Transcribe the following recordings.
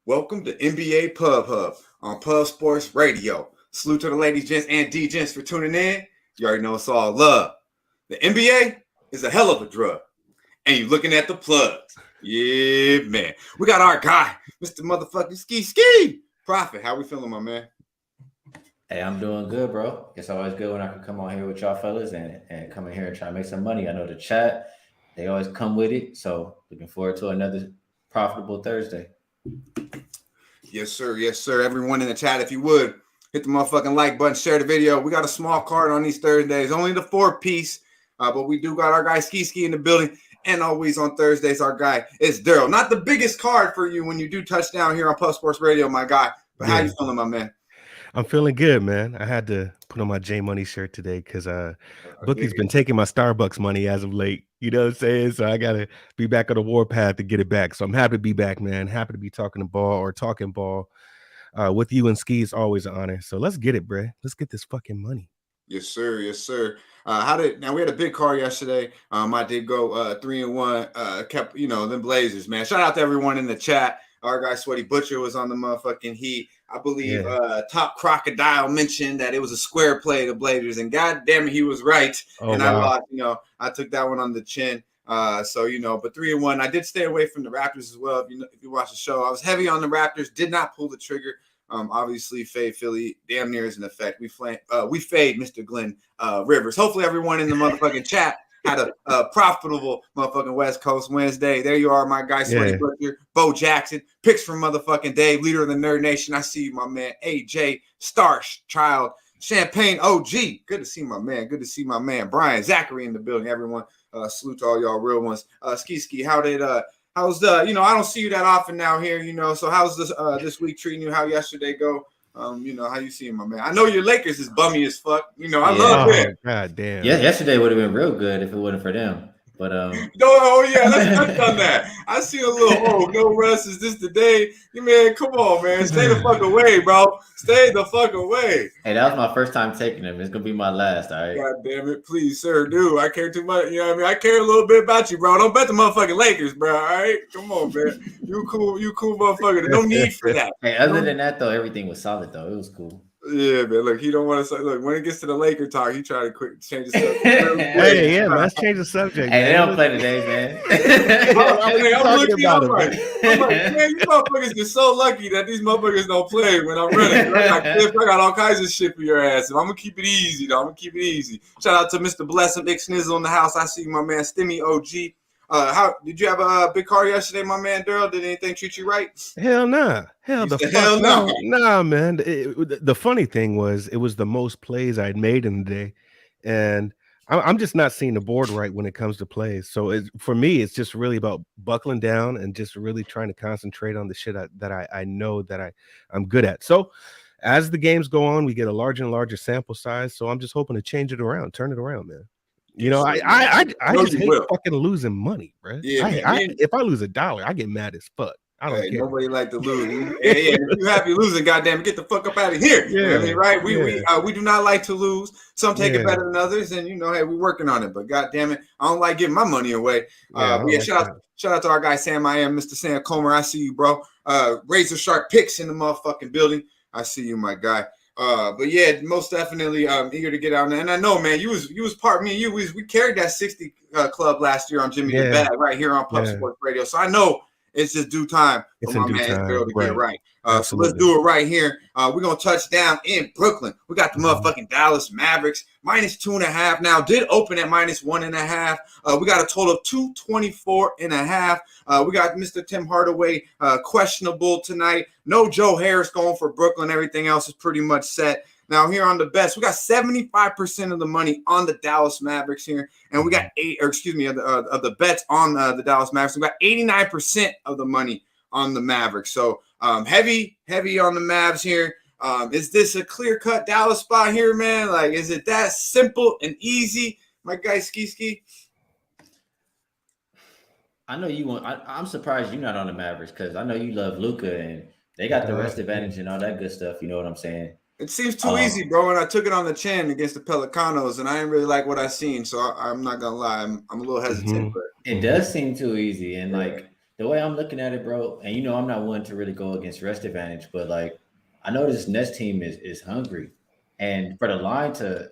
Welcome to NBA Pub Hub on Pub Sports Radio. Salute to the ladies, gents, and D-gents for tuning in. You already know it's all love. The NBA is a hell of a drug. And you looking at the plugs. Yeah, man. We got our guy, Mr. Motherfucking Skee Profit. How we feeling, my man? Hey, I'm doing good, bro. It's always good when I can come on here with y'all fellas and come in here and try to make some money. I know the chat, they always come with it. So looking forward to another profitable Thursday. Yes, sir. Yes, sir. Everyone in the chat, if you would, hit the motherfucking like button, share the video. We got a small card on these Thursdays, only the 4-piece, but we do got our guy Skee in the building. And always on Thursdays, our guy is Derl. Not the biggest card for you when you do touchdown here on Pub Sports Radio, my guy. But how you feeling, my man? I'm feeling good, man. I had to put on my J Money shirt today because Bookie's been taking my Starbucks money as of late. You know what I'm saying? So I got to be back on the warpath to get it back. So I'm happy to be back, man. Happy to be talking ball with you and Skee. Is always an honor. So let's get it, bro. Let's get this fucking money. Yes, sir. Yes, sir. Now we had a big card yesterday. I did go 3-1. Kept them Blazers, man. Shout out to everyone in the chat. Our guy Sweaty Butcher was on the motherfucking heat. I believe Top Crocodile mentioned that it was a square play to Blazers, and god damn it, he was right. Oh, and wow. I lost. I took that one on the chin. But 3-1. I did stay away from the Raptors as well. If you watch the show, I was heavy on the Raptors. Did not pull the trigger. Obviously, fade Philly damn near is an effect. We fade Mr. Glenn Rivers. Hopefully, everyone in the motherfucking chat had a profitable motherfucking West Coast Wednesday. There you are, my guy, Sweaty Butcher, Bo Jackson, picks from motherfucking Dave, leader of the Nerd Nation. I see you, my man. AJ, Star Child, Champagne OG. Good to see my man. Good to see my man. Brian, Zachary in the building. Everyone, salute to all y'all real ones. Skee, how's the, I don't see you that often now here, so how's this week treating you? How yesterday go? How you seeing, my man? I know your Lakers is bummy as fuck. I love it. God damn. Yeah, yesterday would have been real good if it wasn't for them. But let's touch on that. I see a little no rest. Is this the day? Man, come on, man. Stay the fuck away, bro. Stay the fuck away. Hey, that was my first time taking them. It's gonna be my last, all right? God damn it, please, sir, dude. I care too much. You know what I mean? I care a little bit about you, bro. Don't bet the motherfucking Lakers, bro. All right? Come on, man. You cool motherfucker. No need for that. Hey, other than that, though, everything was solid, though. It was cool. Yeah, man. Look, he don't want to say. Look, when it gets to the Laker talk, he try to change the subject. Hey, let's change the subject. Hey, they don't play today, man. I'm looking about it. I'm like, man, you motherfuckers get so lucky that these motherfuckers don't play when I'm running. I got all kinds of shit for your ass. I'm gonna keep it easy, though. I'm gonna keep it easy. Shout out to Mr. Blessing, Big Snizzle in the house. I see my man Stimmy OG. How did you have a big car yesterday, my man Derl? Did anything treat you right? Hell nah. Hell no. Nah, man. The funny thing was, it was the most plays I'd made in the day, and I'm just not seeing the board right when it comes to plays. So for me, it's just really about buckling down and just really trying to concentrate on the shit that I know that I'm good at. So as the games go on, we get a larger and larger sample size. So I'm just hoping to turn it around, man. I just hate fucking losing money, bro. Yeah, if I lose $1, I get mad as fuck. I don't care. Nobody like to lose. If you happy losing, goddamn, get the fuck up out of here. Yeah, you know what I mean, right? We do not like to lose. Some take it better than others, and hey, we're working on it. But goddamn it, I don't like giving my money away. Shout out to our guy Sam. I am Mr. Sam Comer. I see you, bro. Razor Sharp Picks in the motherfucking building. I see you, my guy. But yeah, most definitely eager to get out there. And I know, man, you was part me and you. We carried that 60 club last year on Jimmy the Bag right here on Pub Sports Radio. So I know it's just due time for my man Derl to get right. So let's do it right here. We're going to touch down in Brooklyn. We got the motherfucking Dallas Mavericks, -2.5 now. Did open at -1.5. We got a total of 224.5. We got Mr. Tim Hardaway questionable tonight. No Joe Harris going for Brooklyn. Everything else is pretty much set. Now here on the bets, we got 75% of the money on the Dallas Mavericks here, and we got of the bets on the Dallas Mavericks. We got 89% of the money on the Mavericks. So heavy on the Mavs here. Is this a clear-cut Dallas spot here, man? Like, is it that simple and easy, my guy Skee? I know you want. I'm surprised you're not on the Mavericks because I know you love Luka and they got the rest advantage and all that good stuff. You know what I'm saying? It seems too easy, bro, and I took it on the chin against the Pelicanos, and I didn't really like what I seen, so I'm not going to lie. I'm a little hesitant. But it does seem too easy, and, like, the way I'm looking at it, bro, and you know I'm not one to really go against rest advantage, but like I know this Nets team is hungry, and for the line to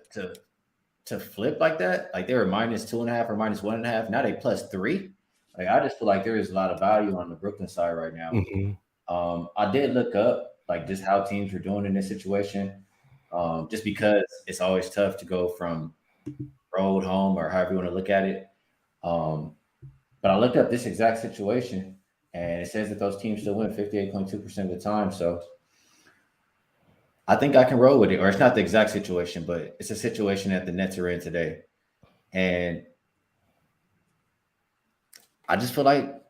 flip like that, like they were -2.5 or -1.5, now they +3. Like I just feel like there is a lot of value on the Brooklyn side right now. Mm-hmm. I did look up like just how teams are doing in this situation, just because it's always tough to go from road home or however you want to look at it. Um, but I looked up this exact situation, and it says that those teams still win 58.2% of the time. So I think I can roll with it. Or it's not the exact situation, but it's a situation that the Nets are in today. And I just feel like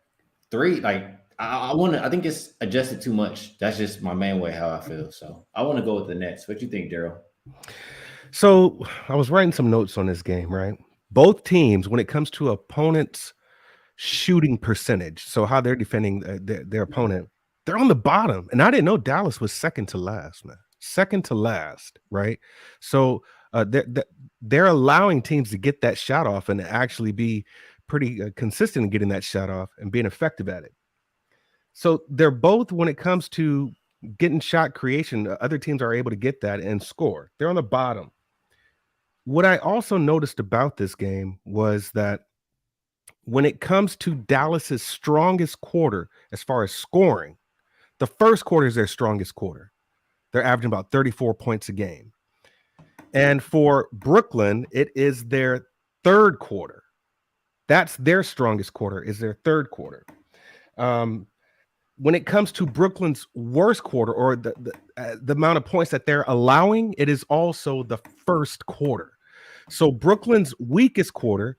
I think it's adjusted too much. That's just my main way how I feel. So I want to go with the Nets. What you think, Daryl? So I was writing some notes on this game, right? Both teams, when it comes to opponents' shooting percentage, so how they're defending their opponent, they're on the bottom. And I didn't know Dallas was second to last, man. Second to last, right? So they're allowing teams to get that shot off and actually be pretty consistent in getting that shot off and being effective at it. So they're both, when it comes to getting shot creation, other teams are able to get that and score. They're on the bottom. What I also noticed about this game was that when it comes to Dallas's strongest quarter, as far as scoring, the first quarter is their strongest quarter. They're averaging about 34 points a game. And for Brooklyn, it is their third quarter. That's their strongest quarter, is their third quarter. When it comes to Brooklyn's worst quarter, or the amount of points that they're allowing, it is also the first quarter. So Brooklyn's weakest quarter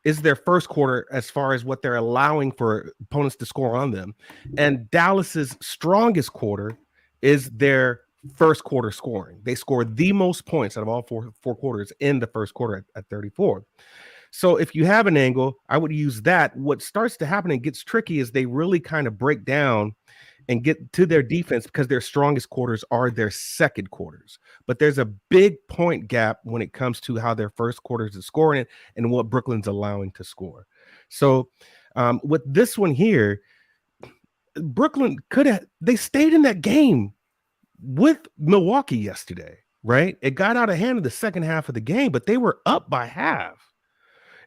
is their first quarter as far as what they're allowing for opponents to score on them. And Dallas's strongest quarter is their first quarter scoring. They score the most points out of all four quarters in the first quarter at 34. So if you have an angle, I would use that. What starts to happen and gets tricky is they really kind of break down and get to their defense because their strongest quarters are their second quarters. But there's a big point gap when it comes to how their first quarters is scoring and what Brooklyn's allowing to score. So with this one here, Brooklyn they stayed in that game with Milwaukee yesterday, right? It got out of hand in the second half of the game, but they were up by half.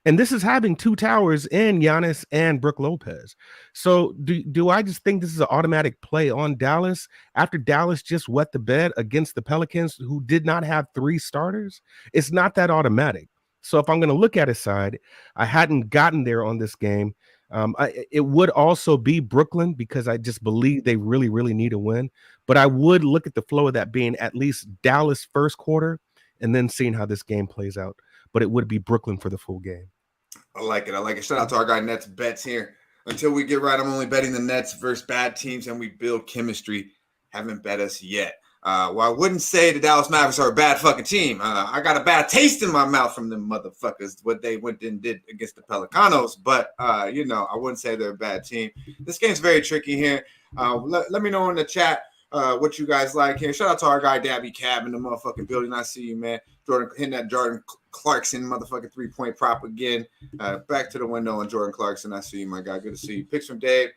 And this is having two towers in Giannis and Brook Lopez. So do I just think this is an automatic play on Dallas after Dallas just wet the bed against the Pelicans, who did not have three starters? It's not that automatic. So if I'm going to look at his side, I hadn't gotten there on this game. It would also be Brooklyn because I just believe they really, really need a win. But I would look at the flow of that being at least Dallas first quarter and then seeing how this game plays out. But it would be Brooklyn for the full game. I like it. Shout out to our guy Nets Bets here. Until we get right, I'm only betting the Nets versus bad teams and we build chemistry. Haven't bet us yet. Well, I wouldn't say the Dallas Mavericks are a bad fucking team. I got a bad taste in my mouth from them motherfuckers, what they went and did against the Pelicanos. But, I wouldn't say they're a bad team. This game's very tricky here. Let me know in the chat what you guys like here. Shout out to our guy Dabby Cab in the motherfucking building. I see you, man. Jordan hitting that Jordan Clarkson motherfucking 3-point prop again. Back to the window on Jordan Clarkson. I see you, my guy. Good to see you. Picks from Dave.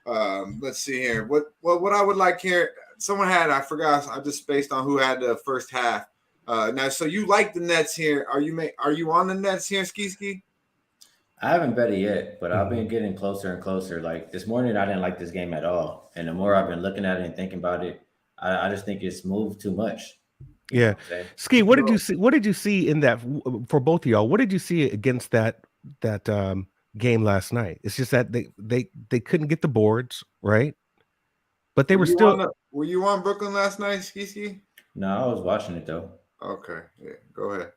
Let's see here. What I would like here. Someone had, I forgot. I just spaced on who had the first half. Now, so you like the Nets here? Are you on the Nets here, Ski? I haven't bet it yet, but I've been getting closer and closer. Like this morning, I didn't like this game at all, and the more I've been looking at it and thinking about it, I just think it's moved too much. Yeah, Skee, what did you see? What did you see in that for both of y'all? What did you see against that game last night? It's just that they couldn't get the boards right, but they were still. Were you on Brooklyn last night, Ski? No, I was watching it though. Okay, yeah, go ahead.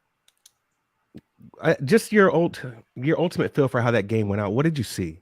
Just your ultimate feel for how that game went out. What did you see?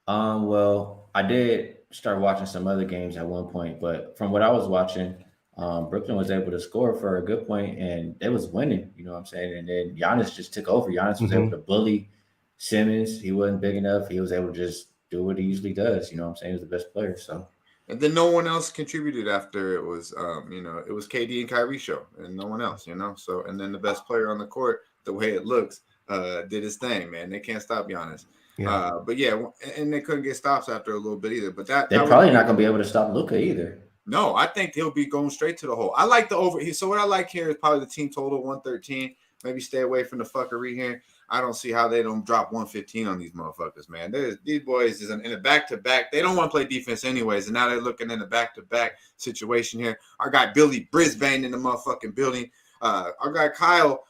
Well, I did start watching some other games at one point, but from what I was watching, Brooklyn was able to score for a good point, and they was winning. You know what I'm saying? And then Giannis just took over. Giannis was able to bully Simmons. He wasn't big enough. He was able to just do what he usually does. You know what I'm saying? He was the best player. So. And then no one else contributed after it was, it was KD and Kyrie show, and no one else, So, and then the best player on the court, the way it looks, did his thing, man. They can't stop Giannis. Yeah. But yeah, and they couldn't get stops after a little bit either. But they're that probably not going to be able to stop Luka either. No, I think he'll be going straight to the hole. I like the over. So what I like here is probably the team total 113. Maybe stay away from the fuckery here. I don't see how they don't drop 115 on these motherfuckers, man. These boys is in a back-to-back. They don't want to play defense anyways, and now they're looking in a back-to-back situation here. Our guy Billy Brisbane in the motherfucking building. Our guy Kyle,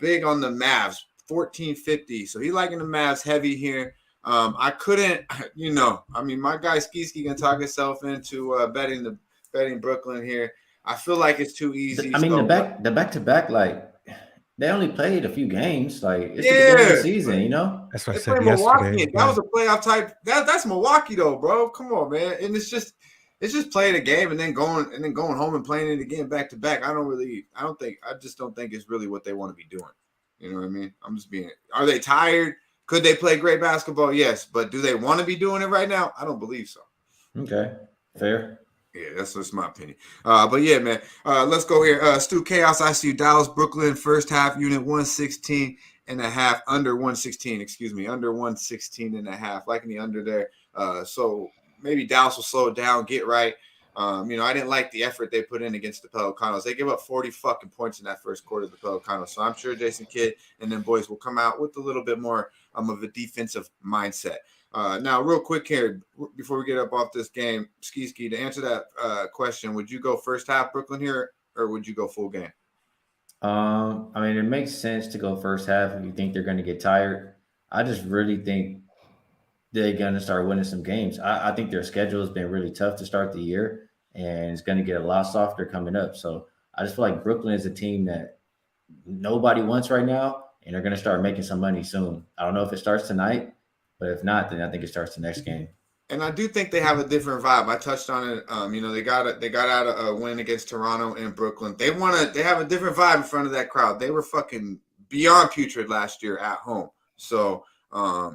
big on the Mavs, 1450. So he liking the Mavs heavy here. I couldn't, my guy Skee can talk himself into betting Brooklyn here. I feel like it's too easy. The back-to-back, like, they only played a few games. Like, it's the beginning of the season, you know? That's what they I said Milwaukee. yesterday. That was a playoff type. That's Milwaukee though, bro. Come on, man. And it's just playing a game and then going home and playing it again back to back. I just don't think it's really what they want to be doing. You know what I mean? Are they tired? Could they play great basketball? Yes. But do they want to be doing it right now? I don't believe so. Okay. Fair. Yeah, that's just my opinion. But yeah, man. Let's go here. Stu Chaos, I see Dallas, Brooklyn, first half unit 116 and a half, under 116, under 116 and a half, liking the under there. So maybe Dallas will slow it down, get right. I didn't like the effort they put in against the Pelicanos. They give up 40 fucking points in that first quarter of the Pelicanos. So I'm sure Jason Kidd and them boys will come out with a little bit more of a defensive mindset. Now, real quick here, before we get up off this game, Skee, to answer that question, would you go first half Brooklyn here, or would you go full game? It makes sense to go first half if you think they're going to get tired. I just really think they're going to start winning some games. I think their schedule has been really tough to start the year, and it's going to get a lot softer coming up. So I just feel like Brooklyn is a team that nobody wants right now, and they're going to start making some money soon. I don't know if it starts tonight, but if not, then I think it starts the next game. And I do think they have a different vibe. I touched on it. They got out a win against Toronto and Brooklyn. They have a different vibe in front of that crowd. They were fucking beyond putrid last year at home. So, I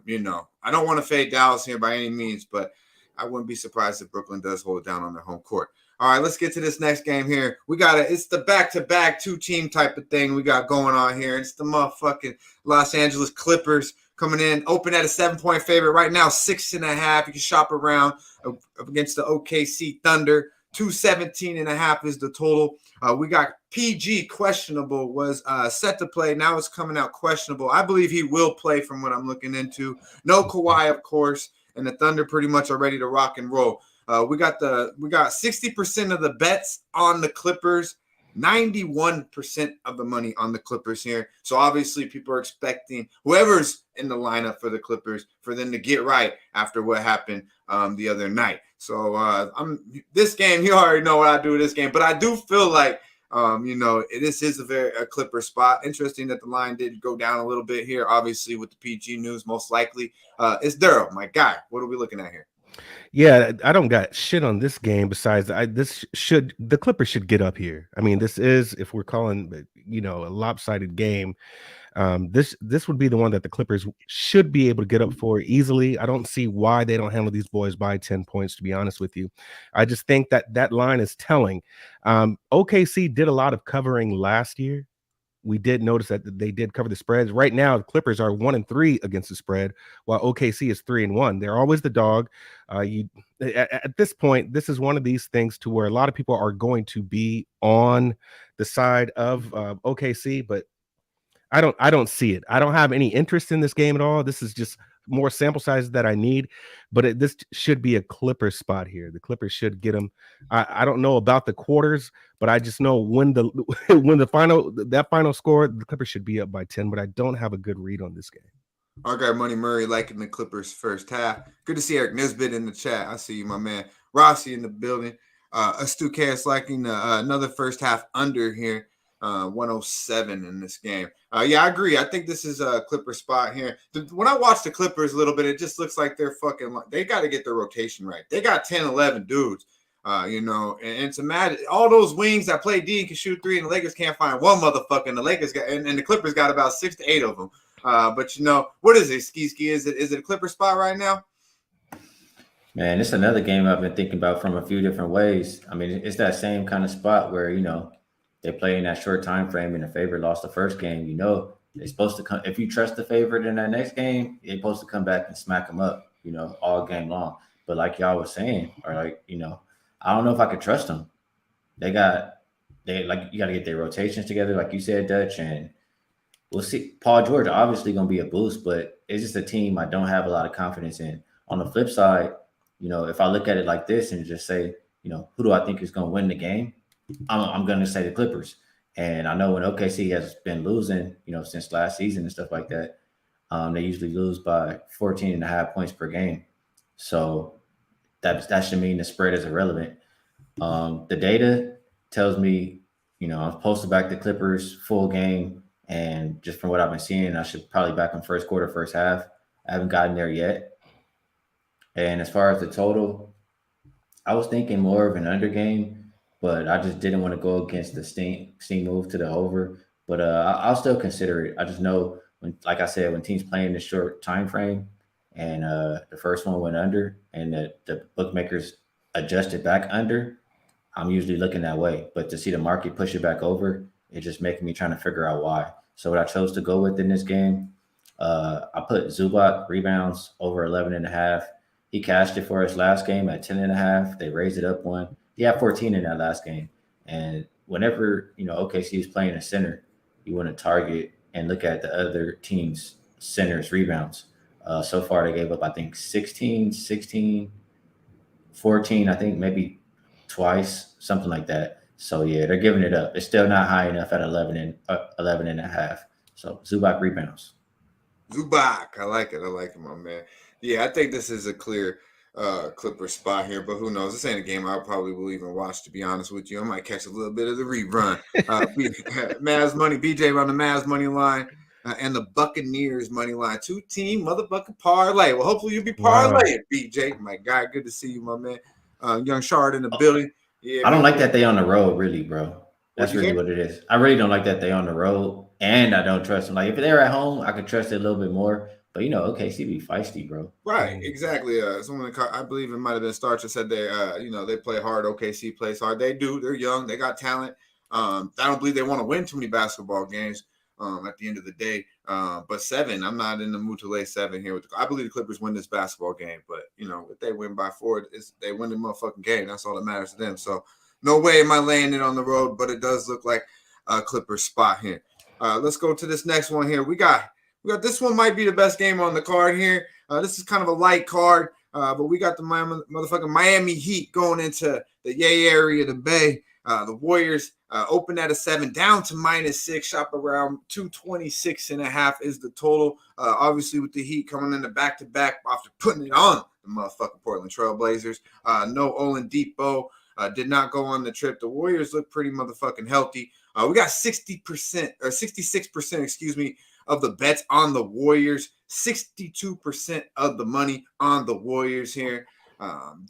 don't want to fade Dallas here by any means, but I wouldn't be surprised if Brooklyn does hold it down on their home court. All right, let's get to this next game here. It's the back-to-back two-team type of thing we got going on here. It's the motherfucking Los Angeles Clippers coming in, open at a 7-point favorite right now, 6.5. You can shop around against the OKC Thunder. 217.5 is the total. We got PG questionable, was set to play. Now it's coming out questionable. I believe he will play from what I'm looking into. No Kawhi, of course, and the Thunder pretty much are ready to rock and roll. We got 60% of the bets on the Clippers. 91% of the money on the Clippers here. So obviously people are expecting whoever's in the lineup for the Clippers for them to get right after what happened the other night. So this game, you already know what I do with this game, but I do feel like this is a Clipper spot. Interesting that the line did go down a little bit here, obviously with the PG news, most likely. It's Derl, my guy. What are we looking at here? Yeah, I don't got shit on this game besides the Clippers should get up here. I mean, this is, if we're calling a lopsided game, this would be the one that the Clippers should be able to get up for easily. I don't see why they don't handle these boys by 10 points, to be honest with you. I just think that line is telling. OKC did a lot of covering last year. We did notice that they did cover the spreads. Right now, the Clippers are 1-3 against the spread, while OKC is 3-1. They're always the dog. At this point, this is one of these things to where a lot of people are going to be on the side of OKC, but I don't see it. I don't have any interest in this game at all. This is just more sample size that I need, but this should be a Clipper spot here. The Clippers should get them. I don't know about the quarters, but I just know when the final score, the Clippers should be up by 10, but I don't have a good read on this game. Our guy Money Murray liking the Clippers first half. Good to see Eric Nisbet in the chat. I see you, my man. Rossi in the building. Stu Chaos liking another first half under here. 107 in this game. Yeah, I agree. I think this is a Clipper spot here. When I watch the Clippers a little bit, it just looks like they're they got to get their rotation right. They got 10, 11 dudes, and to imagine all those wings that play D and can shoot three, and the Lakers can't find one motherfucker, and the Lakers got, and the Clippers got about 6 to 8 of them. But what is it, Skee? Is it a Clipper spot right now? Man, it's another game I've been thinking about from a few different ways. I mean, it's that same kind of spot where, they play in that short time frame and the favorite lost the first game. They're supposed to come. If you trust the favorite in that next game, they're supposed to come back and smack them up, all game long. But like y'all was saying, or like, I don't know if I could trust them. They like, you got to get their rotations together, like you said, Dutch, and we'll see. Paul George obviously going to be a boost, but it's just a team I don't have a lot of confidence in. On the flip side, if I look at it like this and just say, who do I think is going to win the game? I'm going to say the Clippers. And I know when OKC has been losing, since last season and stuff like that, they usually lose by 14.5 points per game. So that should mean the spread is irrelevant. The data tells me, I'm supposed to back the Clippers full game. And just from what I've been seeing, I should probably back them first quarter, first half. I haven't gotten there yet. And as far as the total, I was thinking more of an under game, but I just didn't want to go against the steam move to the over. But I'll still consider it. I just know like I said, when teams play in the short time frame, and the first one went under, and the bookmakers adjusted back under, I'm usually looking that way. But to see the market push it back over, it's just making me trying to figure out why. So what I chose to go with in this game, I put Zubac rebounds over 11.5. He cashed it for us last game at 10.5. They raised it up one. He had 14 in that last game. And whenever, OKC is playing a center, you want to target and look at the other team's center's rebounds. So far, they gave up, I think, 16, 16, 14, I think maybe twice, something like that. So, yeah, they're giving it up. It's still not high enough at 11.5. So, Zubac rebounds. Zubac. I like it, my man. Yeah, I think this is a clear Clipper spot here, but who knows? This ain't a game I probably will even watch, to be honest with you. I might catch a little bit of the rerun. Mavs money, BJ on the Mavs money line and the Buccaneers money line. 2-team motherfucking parlay. Well, hopefully you'll be parlaying, BJ. My guy, good to see you, my man. Young Shard in the building. Yeah, I don't like that they on the road, really, bro. That's really what it is. I really don't like that they on the road, and I don't trust them. Like, if they're at home, I could trust it a little bit more. But, OKC be feisty, bro. Right, exactly. Someone, I believe it might have been Starcher, said they, they play hard. OKC plays hard. They do. They're young. They got talent. I don't believe they want to win too many basketball games at the end of the day. But 7, I'm not in the mood to lay 7 here. I believe the Clippers win this basketball game. But, if they win by 4, they win the motherfucking game. That's all that matters to them. So, no way am I laying it on the road, but it does look like a Clippers spot here. Let's go to this next one here. We got this one might be the best game on the card here. This is kind of a light card, but we got the motherfucking Miami Heat going into the Yay area, the Bay. The Warriors opened at a 7, down to -6, shop around 226.5 is the total. Obviously, with the Heat coming in the back-to-back after putting it on the motherfucking Portland Trail Blazers. No Oladipo. Did not go on the trip. The Warriors look pretty motherfucking healthy. We got 60% or 66%, of the bets on the Warriors. 62% of the money on the Warriors here.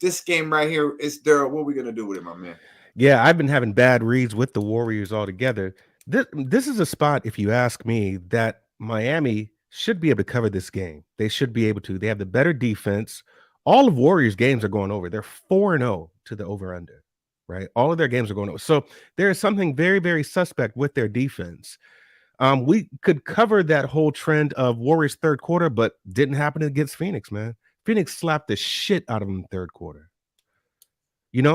This game right here is Derl. What are we gonna do with it, my man? Yeah, I've been having bad reads with the Warriors altogether. This is a spot, if you ask me, that Miami should be able to cover this game. They should be able to. They have the better defense. All of Warriors games are going over. They're 4-0 to the over-under, right? All of their games are going over. So there is something very, very suspect with their defense. We could cover that whole trend of Warriors third quarter, but didn't happen against Phoenix, man. Phoenix slapped the shit out of them third quarter.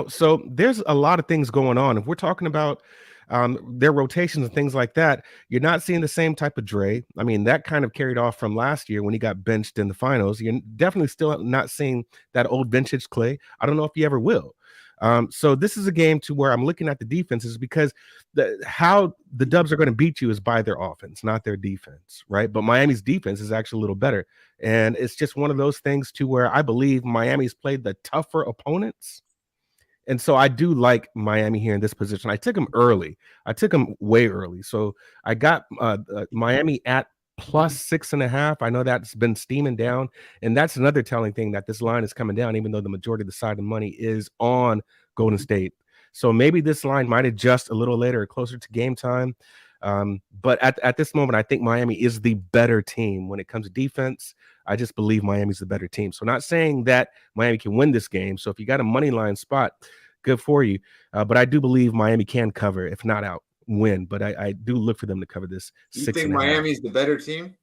So there's a lot of things going on. If we're talking about their rotations and things like that, you're not seeing the same type of Dre. I mean, that kind of carried off from last year when he got benched in the finals. You're definitely still not seeing that old vintage Clay. I don't know if you ever will. So this is a game to where I'm looking at the defenses, because how the Dubs are going to beat you is by their offense, not their defense, right? But Miami's defense is actually a little better. And it's just one of those things to where I believe Miami's played the tougher opponents. And so I do like Miami here in this position. I took them early. I took them way early. So I got Miami at +6.5. I know that's been steaming down. And that's another telling thing, that this line is coming down, even though the majority of the side of money is on Golden State. So maybe this line might adjust a little later, closer to game time. But at this moment, I think Miami is the better team when it comes to defense. I just believe Miami's the better team. So not saying that Miami can win this game. So if you got a money line spot, good for you. But I do believe Miami can cover, if not out. win, but I do look for them to cover this. You think Miami's the better team?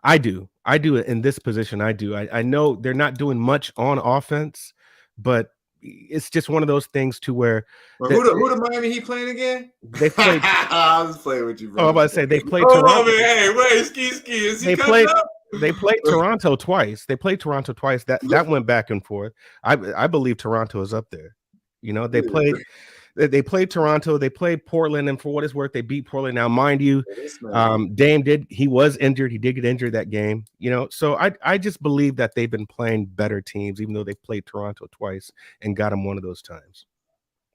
I do in this position. I do. I know they're not doing much on offense, but it's just one of those things to where. Who the Miami Heat playing again? They played. I was playing with you, bro. Oh, I'm about to say they played Toronto. Man, hey, wait, Skee, is he coming up? They played Toronto twice. That went back and forth. I believe Toronto is up there. You know, they played Toronto, they played Portland, and for what it's worth, they beat Portland. Now, mind you, Dame was injured. He did get injured that game, you know. So I just believe that they've been playing better teams, even though they played Toronto twice and got them one of those times.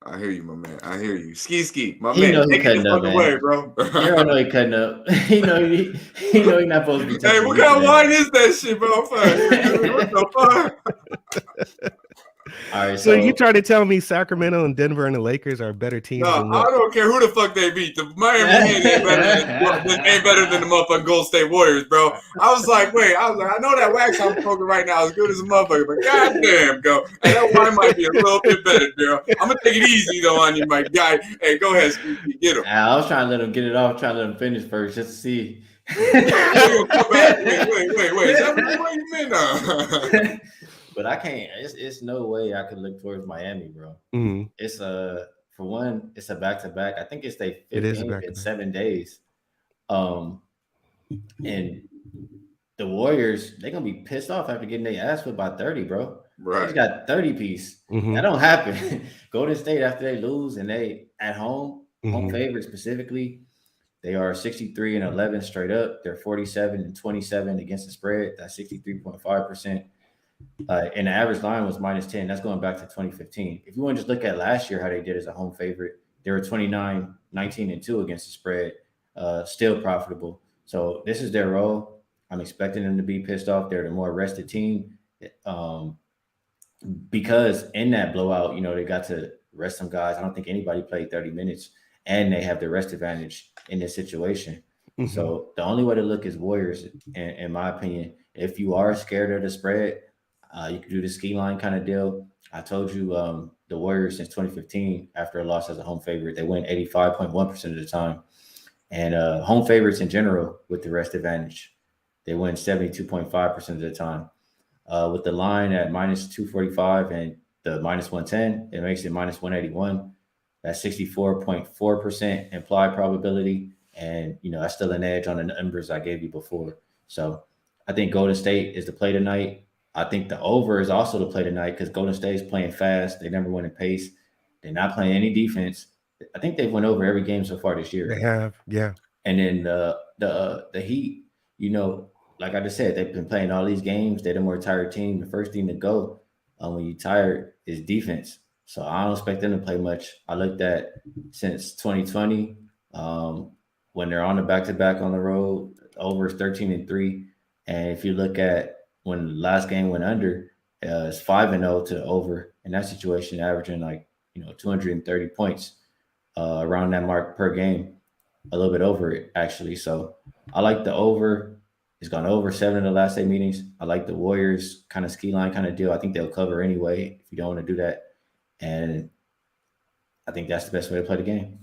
I hear you, my man. I hear you. Skee, my man. Take it the fucking way, bro. You don't know he cutting up. He know he's not supposed to be. Hey, what kind of wine is that shit, bro? What the fuck? All right, so you trying to tell me Sacramento and Denver and the Lakers are better teams? No, I don't care who the fuck they beat. The Miami Heat ain't better than the motherfucking Golden State Warriors, bro. I was like, I know that wax I'm smoking right now is good as a motherfucker, but goddamn, go. Hey, that wine might be a little bit better, girl. I'm gonna take it easy though on you, my guy. Hey, go ahead, Skee, get him. I was trying to let him get it off, trying to let him finish first, just to see. Wait. Is that what you meant? But I can't. It's no way I could look towards Miami, bro. Mm-hmm. It's for one, it's a back-to-back. I think it's their fifth game in 7 days. And the Warriors, they're gonna be pissed off after getting their ass whipped by 30, bro. Right. They just got 30 piece. Mm-hmm. That don't happen. Golden State, after they lose and they at home, home favorite specifically, they are 63-11 straight up. They're 47-27 against the spread. That's 63.5%. And the average line was -10. That's going back to 2015. If you want to just look at last year, how they did as a home favorite, they were 29-19-2 against the spread, still profitable. So this is their role. I'm expecting them to be pissed off. They're the more rested team because in that blowout, you know, they got to rest some guys. I don't think anybody played 30 minutes, and they have the rest advantage in this situation. Mm-hmm. So the only way to look is Warriors, in my opinion. If you are scared of the spread, you can do the ski line kind of deal. I told you the Warriors since 2015, after a loss as a home favorite, they win 85.1% of the time. And home favorites in general with the rest advantage, they win 72.5% of the time. With the line at -245 and the -110, it makes it -181. That's 64.4% implied probability. And, you know, that's still an edge on the numbers I gave you before. So I think Golden State is the play tonight. I think the over is also the play tonight because Golden State is playing fast. They never win in pace. They're not playing any defense. I think they've won over every game so far this year. They have, yeah. And then the Heat, you know, like I just said, they've been playing all these games. They're the more tired team. The first thing to go when you're tired is defense. So I don't expect them to play much. I looked at since 2020 when they're on the back-to-back on the road, over 13-3. And if you look at when the last game went under, it's 5-0 to the over in that situation, averaging 230 points around that mark per game, a little bit over it actually. So I like the over. It's gone over 7 of the last 8 meetings. I like the Warriors kind of ski line kind of deal. I think they'll cover anyway if you don't want to do that. And I think that's the best way to play the game.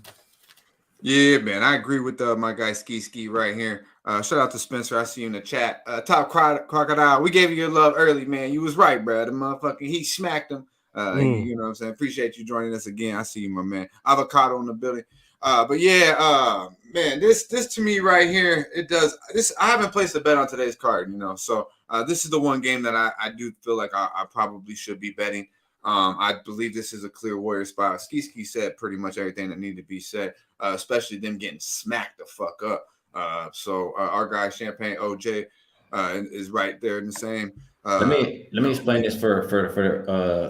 Yeah, man, I agree with my guy Skee right here. Shout out to Spencer. I see you in the chat. Top Crocodile, we gave you your love early, man. You was right, bro. The motherfucker, he smacked him. You know what I'm saying? Appreciate you joining us again. I see you, my man. Avocado in the building. But yeah, man, this to me right here, it does this. I haven't placed a bet on today's card, you know. So this is the one game that I do feel like I probably should be betting. I believe this is a clear Warrior spot. Skee said pretty much everything that needed to be said, especially them getting smacked the fuck up. So our guy Champagne OJ is right there in the same. Let me explain this for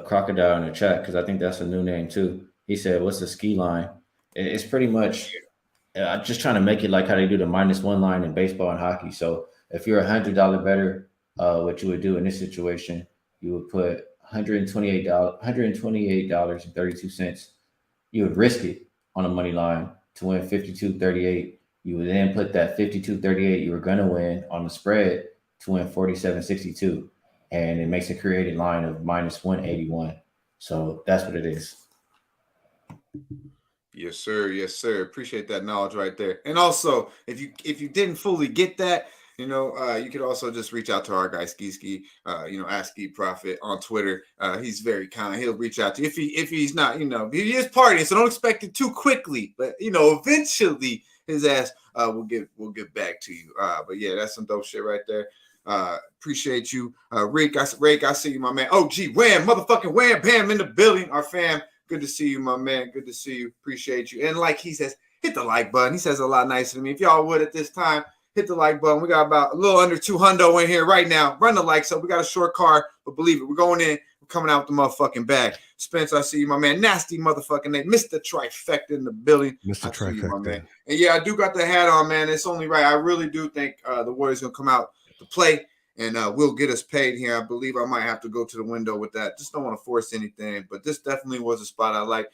Crocodile in the chat because I think that's a new name too. He said, "What's the ski line?" It's pretty much just trying to make it like how they do the -1 line in baseball and hockey. So if you're $100 better, what you would do in this situation, you would put $128.32. You would risk it on a money line to win 52.38. You would then put that 52.38 you were gonna win on the spread to win 47.62, and it makes a created line of -181. So that's what it is. Yes, sir. Yes, sir. Appreciate that knowledge right there. And also, if you didn't fully get that, you could also just reach out to our guy Skee, ask Skee Profit on Twitter. He's very kind. He'll reach out to you if he's not, he is partying, so don't expect it too quickly. But eventually his ass will get back to you. But yeah, that's some dope shit right there. Appreciate you, Rick. I see you, my man. Oh, gee, Wham, motherfucking Wham, Bam in the building. Our fam. Good to see you, my man. Good to see you. Appreciate you. And like he says, hit the like button. He says a lot nicer to me. If y'all would at this time, hit the like button. We got about a little under 200 in here right now. Run the likes up. We got a short card, but believe it, we're going in. We're coming out with the motherfucking bag. Spence, I see you, my man. Nasty motherfucking name. Mr. Trifecta in the building. Mr. Trifecta. You, my man. And yeah, I do got the hat on, man. It's only right. I really do think the Warriors going to come out to play. And will get us paid here. I believe I might have to go to the window with that. Just don't want to force anything. But this definitely was a spot I like.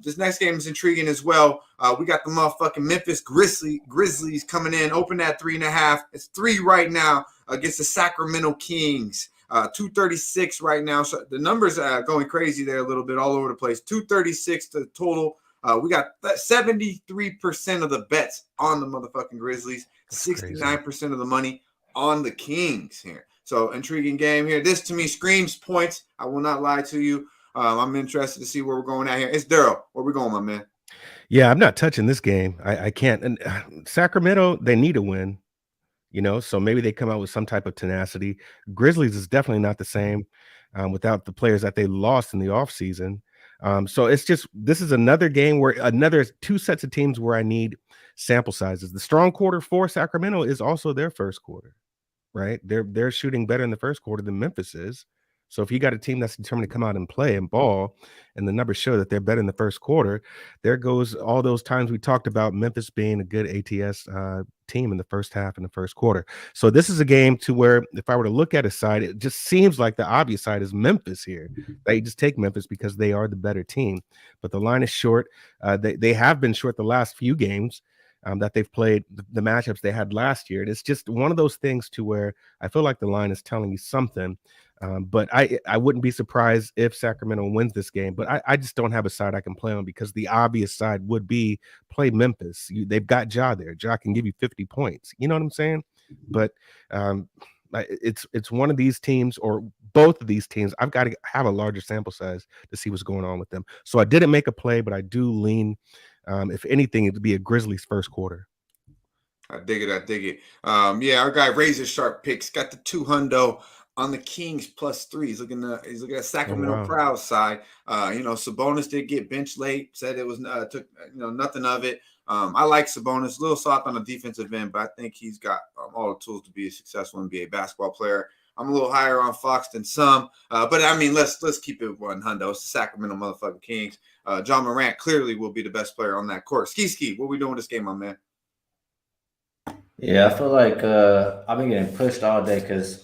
This next game is intriguing as well. We got the motherfucking Memphis Grizzlies coming in. Open at 3.5. It's 3 right now against the Sacramento Kings. 236 right now. So the numbers are going crazy there a little bit all over the place. 236 to total. We got 73% of the bets on the motherfucking Grizzlies. 69% of the money on the Kings here. So intriguing game here. This to me screams points. I will not lie to you. I'm interested to see where we're going at here. It's Derl. Where we going, my man? Yeah, I'm not touching this game. I can't. And Sacramento, they need a win, so maybe they come out with some type of tenacity. Grizzlies is definitely not the same without the players that they lost in the offseason. So this is another game where another 2 sets of teams where I need sample sizes. The strong quarter for Sacramento is also their first quarter, right? They're shooting better in the first quarter than Memphis is. So if you got a team that's determined to come out and play and ball, and the numbers show that they're better in the first quarter, there goes all those times we talked about Memphis being a good ATS team in the first half and the first quarter. So this is a game to where if I were to look at a side, it just seems like the obvious side is Memphis here. They just take Memphis because they are the better team. But the line is short. They have been short the last few games that they've played, the matchups they had last year. And it's just one of those things to where I feel like the line is telling you something. But I wouldn't be surprised if Sacramento wins this game, but I just don't have a side I can play on because the obvious side would be play Memphis. They've got Ja there. Ja can give you 50 points. You know what I'm saying? But it's one of these teams or both of these teams. I've got to have a larger sample size to see what's going on with them. So I didn't make a play, but I do lean, if anything, it would be a Grizzlies first quarter. I dig it. Yeah, our guy Razor Sharp Picks got the 200 on the Kings +3. He's looking at Sacramento Proud side. Sabonis did get benched late. Said it was took nothing of it. I like Sabonis. A little soft on the defensive end, but I think he's got all the tools to be a successful NBA basketball player. I'm a little higher on Fox than some, but I mean let's keep it 100. It's the Sacramento motherfucking Kings. John Morant clearly will be the best player on that court. Skee, what we doing this game, my man? Yeah, I feel like I've been getting pushed all day because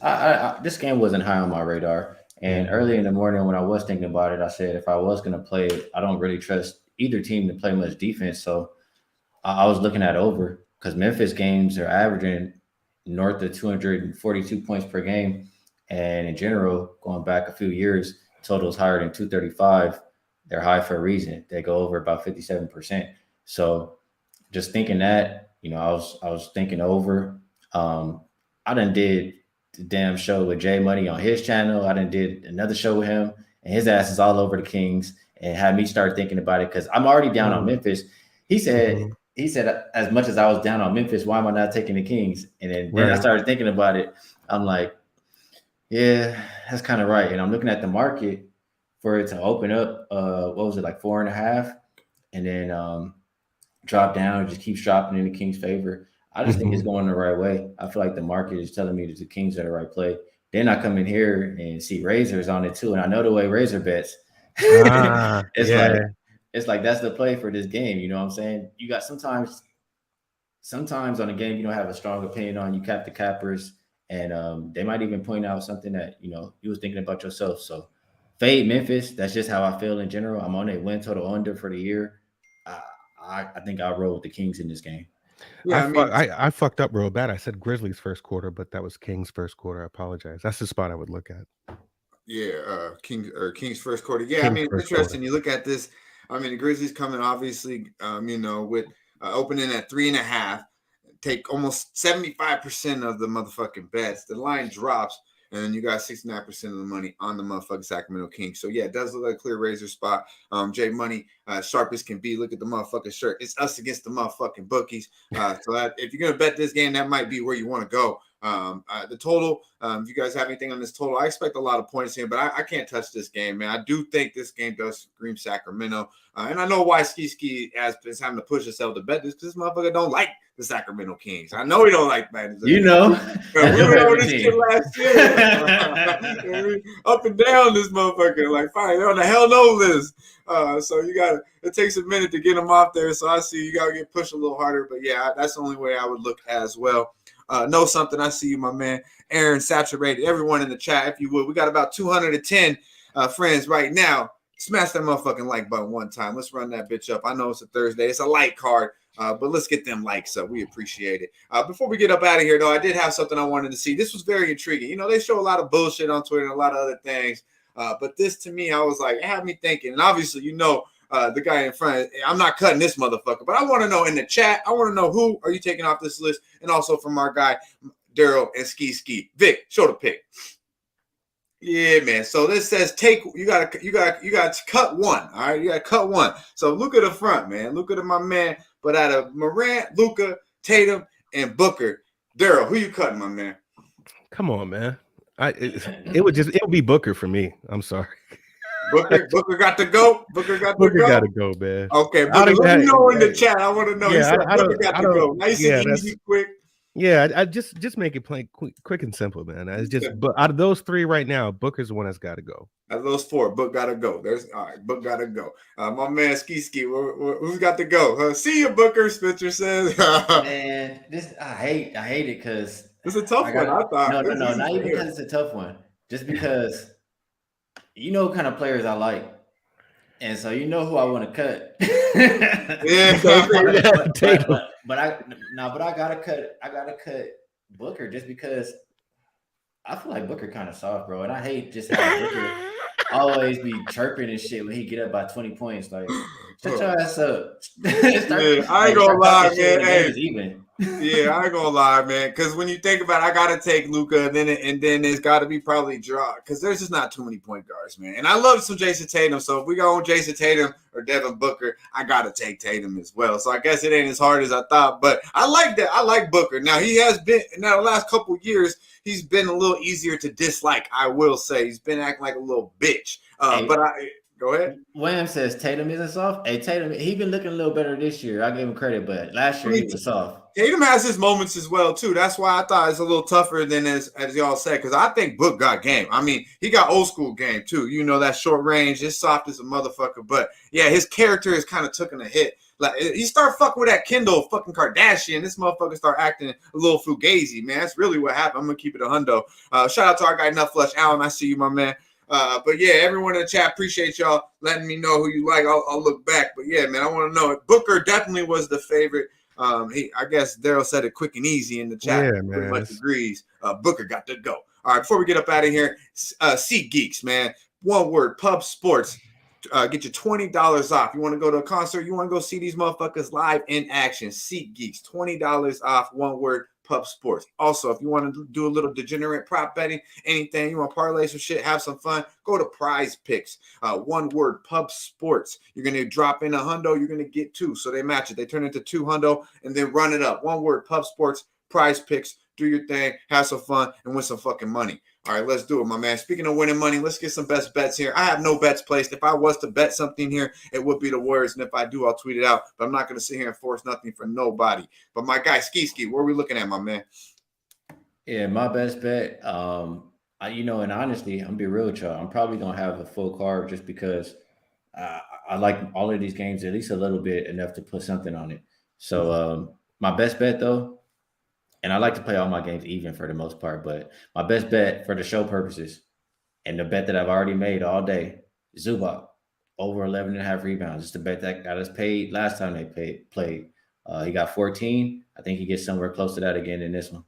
this game wasn't high on my radar. And early in the morning when I was thinking about it, I said if I was going to play it, I don't really trust either team to play much defense. So I was looking at over because Memphis games are averaging north of 242 points per game. And in general, going back a few years, totals higher than 235. They're high for a reason. They go over about 57%. So just thinking that, I was thinking over. I done did the damn show with Jay Money on his channel. I done did another show with him, and his ass is all over the Kings, and had me start thinking about it because I'm already down on Memphis. He said, as much as I was down on Memphis, why am I not taking the Kings? And then I started thinking about it. I'm like, yeah, that's kind of right. And I'm looking at the market for it to open up. What was it, like 4.5, and then drop down and just keeps dropping in the Kings' favor. I just think it's going the right way. I feel like the market is telling me that the Kings are the right play. Then I come in here and see Razor's on it too, and I know the way Razor bets. It's like that's the play for this game. You know what I'm saying? You got sometimes on a game you don't have a strong opinion on. You cap the cappers, and they might even point out something that you was thinking about yourself. So fade Memphis. That's just how I feel in general. I'm on a win total under for the year. I think I'll roll with the Kings in this game. Yeah, I fucked up real bad. I said Grizzlies first quarter, but that was Kings first quarter. I apologize. That's the spot I would look at. Yeah, Kings first quarter. Yeah, Kings it's interesting. You look at this. I mean, the Grizzlies coming obviously, with opening at 3.5, take almost 75% of the motherfucking bets. The line drops, and then you got 69% of the money on the motherfucking Sacramento Kings. So yeah, it does look like a clear razor spot. J Money, sharp as can be. Look at the motherfucking shirt. It's us against the motherfucking bookies. So that if you're gonna bet this game, that might be where you want to go. The total, if you guys have anything on this total, I expect a lot of points here, but I can't touch this game, man. I do think this game does scream Sacramento. And I know why Skee is having to push himself to bet this, because this motherfucker don't like the Sacramento Kings. I know he don't like that. You know. We went over this shit last year. Up and down this motherfucker. Like, fine, they're on the hell no list. So it takes a minute to get them off there. So I see you got to get pushed a little harder. But yeah, that's the only way I would look as well. Know something. I see you, my man. Aaron, Saturated, everyone in the chat, if you would. We got about 210 friends right now. Smash that motherfucking like button one time. Let's run that bitch up. I know it's a Thursday. It's a light card, but let's get them likes up. We appreciate it. Before we get up out of here, though, I did have something I wanted to see. This was very intriguing. You know, they show a lot of bullshit on Twitter and a lot of other things. But this, to me, I was like, it had me thinking. And obviously, the guy in front, I'm not cutting this motherfucker. But I want to know in the chat, I want to know who are you taking off this list? And also from our guy, Derl and Skee. Vic, show the pic. Yeah, man. So this says you gotta cut one. All right, you gotta cut one. So look at the front, man. Look at my man. But out of Morant, Luka, Tatum, and Booker, Derl, who you cutting, my man? Come on, man. It would be Booker for me. I'm sorry. Booker got to go. Booker got to go, man. Okay, Booker, let me know in the chat. I want to know. Yeah, Booker got to go. Nice and easy, quick. Yeah, I just make it plain, quick and simple, man. It's just, but out of those three right now, Booker's the one that's got to go. Out of those four, Book got to go. All right, Book got to go. My man Skee, who's got to go? See you, Booker. Spencer says. Man, I hate it because it's a tough one. I thought. No, not even because it's a tough one. Just because you know what kind of players I like. And so you know who I want to cut. Yeah, but I gotta cut Booker just because I feel like Booker kind of soft, bro. And I hate just how Booker always be chirping and shit when he get up by 20 points. Like, shut your ass up. I ain't gonna lie, man. Hey. Yeah, I ain't gonna lie, man. Because when you think about it, I gotta take Luka, and then it's got to be probably draw. Because there's just not too many point guards, man. And I love some Jason Tatum. So if we go on Jason Tatum or Devin Booker, I gotta take Tatum as well. So I guess it ain't as hard as I thought. But I like that. I like Booker. Now he has been. Now the last couple years, he's been a little easier to dislike. I will say he's been acting like a little bitch. But go ahead. William says Tatum isn't soft. Hey, Tatum, he been looking a little better this year. I give him credit, but last year he was soft. Tatum has his moments as well, too. That's why I thought it's a little tougher than as y'all said, because I think Book got game. I mean, he got old school game, too. You know, that short range, it's soft as a motherfucker. But, yeah, his character is kind of taking a hit. Like, he start fucking with that Kendall fucking Kardashian. This motherfucker start acting a little fugazi, man. That's really what happened. I'm going to keep it a hundo. Shout out to our guy, Nut Flush Allen. I see you, my man. But yeah, everyone in the chat, appreciate y'all letting me know who you like. I'll look back. But yeah, man, I want to know. Booker definitely was the favorite. I guess Daryl said it quick and easy in the chat. Yeah, pretty much agrees. Booker got to go. All right, before we get up out of here, Seat Geeks, man. One word, Pub Sports. Get you $20 off. You want to go to a concert? You want to go see these motherfuckers live in action? Seat Geeks, $20 off. One word, Pub Sports. Also, if you want to do a little degenerate prop betting, anything, you want to parlay some shit, have some fun, go to Prize Picks. One word, Pub Sports. You're going to drop in a hundo, you're going to get two. So they match it. They turn into two hundo and then run it up. One word, Pub Sports, Prize Picks. Do your thing, have some fun, and win some fucking money. All right, let's do it, my man. Speaking of winning money, let's get some best bets here. I have no bets placed. If I was to bet something here, it would be the Warriors. And if I do, I'll tweet it out. But I'm not going to sit here and force nothing for nobody. But my guy, Skee, where are we looking at, my man? Yeah, my best bet, and honestly, I'm going to be real with y'all. I'm probably going to have a full card just because I like all of these games at least a little bit, enough to put something on it. So my best bet, though, and I like to play all my games even for the most part, but my best bet for the show purposes and the bet that I've already made all day, Zubac, over 11.5 rebounds. It's the bet that got us paid last time they played. He got 14. I think he gets somewhere close to that again in this one.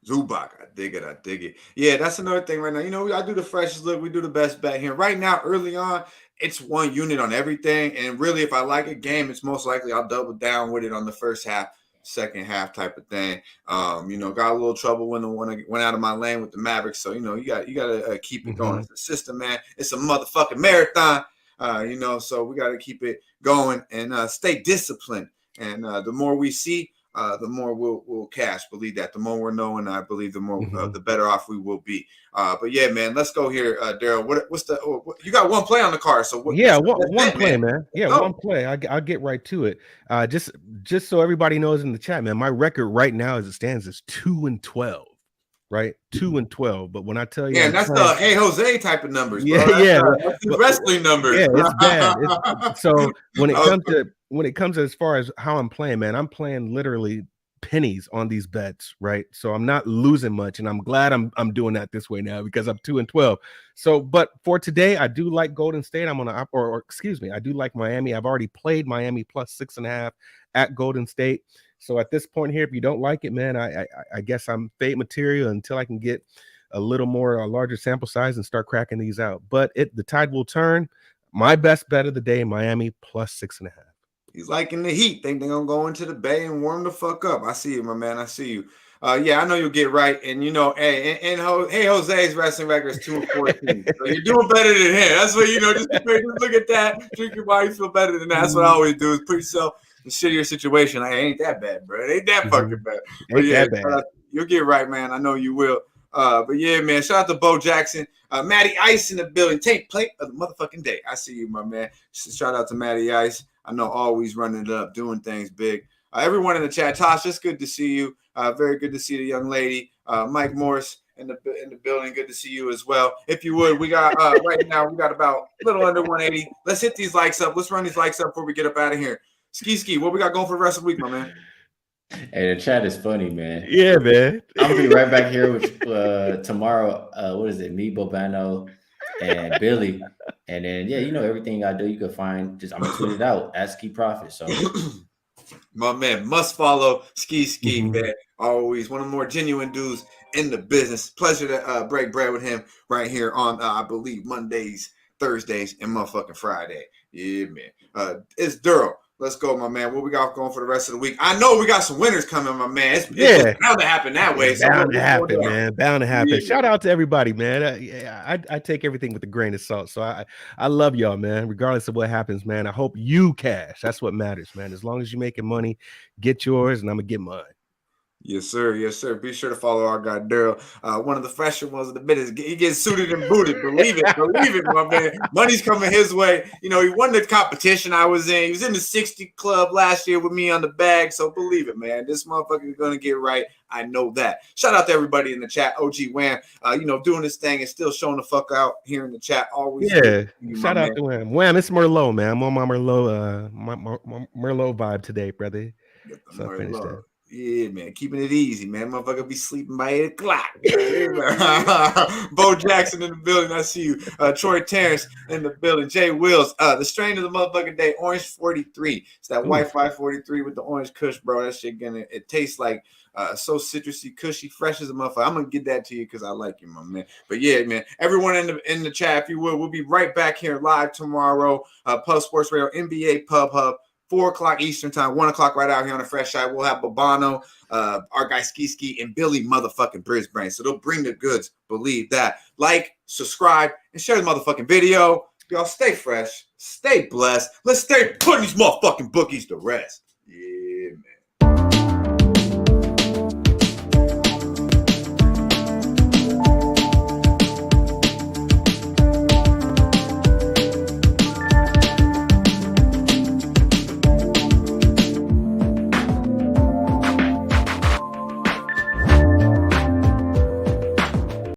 Zubac, I dig it. Yeah, that's another thing right now. You know, I do the freshest look. We do the best bet here. Right now, early on, it's one unit on everything. And really, if I like a game, it's most likely I'll double down with it on the first half, second half type of thing. You know, got a little trouble when I went out of my lane with the Mavericks. So, you know, you got to keep it going. It's a system, man. It's a motherfucking marathon. You know, so we got to keep it going and stay disciplined. And the more we see, the more we'll cash. Believe that. The more we're knowing, I believe the more the better off we will be. But yeah, man, let's go here, Daryl. What's the? You got one play on the card, so one play, man. Yeah, one play. I'll get right to it. Just so everybody knows in the chat, man, my record right now as it stands is 2-12. Right, 2-12. But when I tell you, yeah, that's the Hey Jose type of numbers. Yeah, bro. That's wrestling numbers. Yeah, it's bad. So when it comes as far as how I'm playing, man, I'm playing literally pennies on these bets, right? So I'm not losing much, and I'm glad I'm doing that this way now because I'm 2-12. So, but for today, I do like Golden State. I'm gonna or excuse me, I do like Miami. I've already played Miami plus 6.5 at Golden State. So at this point here, if you don't like it, man, I guess I'm fade material until I can get a larger sample size and start cracking these out. But the tide will turn. My best bet of the day, Miami plus 6.5. He's liking the heat. Think they're gonna go into the Bay and warm the fuck up. I see you, my man. I see you. Yeah, I know you'll get right. And you know, hey Jose's wrestling record is 2-14. So you're doing better than him. That's what you know. Just look at that. Drink your body, feel better than that. That's what I always do. Is put yourself in a shittier situation. Like, ain't that bad, bro. It ain't that fucking bad. But yeah, that bad. You'll get right, man. I know you will. But yeah, man. Shout out to Bo Jackson, Matty Ice in the building. Take plate of the motherfucking day. I see you, my man. Shout out to Matty Ice. I know always running it up, doing things big. Everyone in the chat, Tosh, it's good to see you. Very good to see the young lady. Mike Morris in the building. Good to see you as well. If you would, we got right now, we got about a little under 180. Let's hit these likes up. Let's run these likes up before we get up out of here. Ski, what we got going for the rest of the week, my man? Hey, the chat is funny, man. Yeah, man. I'm gonna be right back here with tomorrow. What is it? Me, Bobano, and Billy. And then yeah, you know everything I do, you can find. I'm gonna tweet it out at Skee Profit. So my man must follow Skee, man. Always one of the more genuine dudes in the business. Pleasure to break bread with him right here on I believe Mondays, Thursdays, and motherfucking Friday. Yeah, man. It's Derl. Let's go, my man. What we got going for the rest of the week? I know we got some winners coming, my man. It's bound to happen that way. Bound to happen, man. Bound to happen. Yeah. Shout out to everybody, man. I take everything with a grain of salt. So I love y'all, man. Regardless of what happens, man. I hope you cash. That's what matters, man. As long as you're making money, get yours, and I'm gonna get mine. Yes, sir. Yes, sir. Be sure to follow our guy Derl. One of the fresher ones of the business. He gets suited and booted. Believe it, my man. Money's coming his way. You know, he won the competition I was in. He was in the 60 club last year with me on the bag. So believe it, man. This motherfucker is gonna get right. I know that. Shout out to everybody in the chat. OG Wham, you know, doing this thing and still showing the fuck out here in the chat. Always. Yeah. Shout out to Wham. Wham, it's Merlot, man. I'm on my Merlot, Merlot vibe today, brother. So I finished that. Yeah, man, keeping it easy, man. Motherfucker be sleeping by 8 o'clock. Bo Jackson in the building. I see you. Troy Terrence in the building. Jay Wills. The strain of the motherfucking day, Orange 43. It's that Wi-Fi 43 with the orange kush, bro. That shit it tastes like so citrusy, cushy, fresh as a motherfucker. I'm gonna get that to you because I like you, my man. But yeah, man, everyone in the chat, if you will, we'll be right back here live tomorrow. Pub Sports Radio, NBA Pub Hub. 4 o'clock Eastern time, 1 o'clock right out here on the Fresh Shot. We'll have Bobano, our guy Skee, and Billy motherfucking Brisbane. So they'll bring the goods. Believe that. Like, subscribe, and share the motherfucking video. Y'all stay fresh, stay blessed. Let's stay putting these motherfucking bookies to rest. Yeah, man.